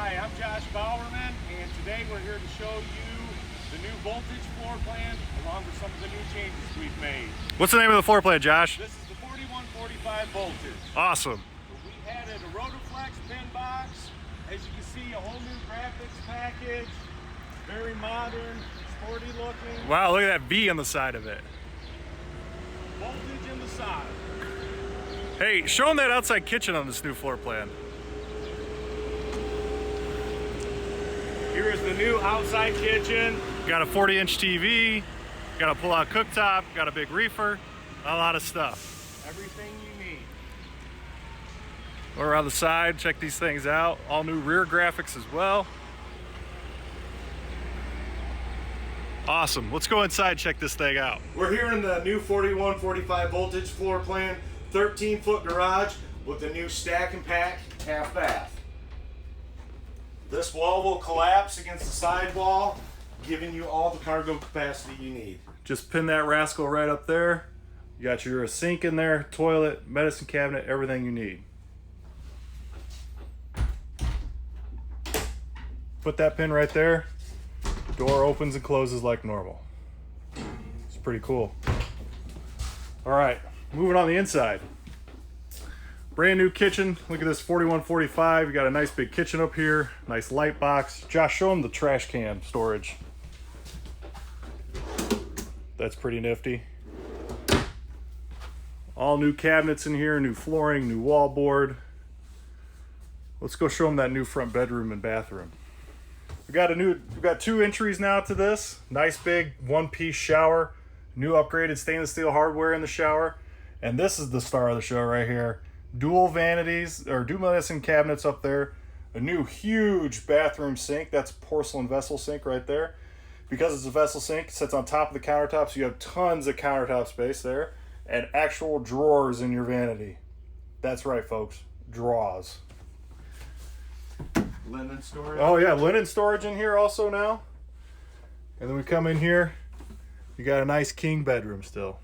Hi, I'm Josh Bowerman, and today we're here to show you the new voltage floor plan along with some of the new changes we've made. What's the name of the floor plan, Josh? This is the 4145 voltage. Awesome. We added a Rotoflex pin box. As you can see, a whole new graphics package. Very modern, sporty looking. Wow, look at that V on the side of it. Voltage in the side. Hey, show them that outside kitchen on this new floor plan. Here is the new outside kitchen. Got a 40-inch TV, got a pull-out cooktop, got a big reefer, a lot of stuff. Everything you need. Or on the side, check these things out. All new rear graphics as well. Awesome. Let's go inside and check this thing out. We're here in the new 4145 voltage floor plan, 13-foot garage with the new stack and pack half bath. This wall will collapse against the side wall, giving you all the cargo capacity you need. Just pin that rascal right up there. You got your sink in there, toilet, medicine cabinet, everything you need. Put that pin right there. Door opens and closes like normal. It's pretty cool. All right, moving on the inside. Brand new kitchen. Look at this 4145. You got a nice big kitchen up here. Nice light box. Josh, show them the trash can storage. That's pretty nifty. All new cabinets in here, new flooring, new wallboard. Let's go show them that new front bedroom and bathroom. We've got two entries now to this. Nice big one-piece shower. New upgraded stainless steel hardware in the shower. And this is the star of the show right here. Dual vanities, or dual medicine cabinets up there. A new huge bathroom sink. That's porcelain vessel sink right there. Because it's a vessel sink, it sits on top of the countertop, so you have tons of countertop space there. And actual drawers in your vanity. That's right, folks. Drawers. Linen storage. Oh yeah, linen storage in here also now. And then we come in here, you got a nice king bedroom still.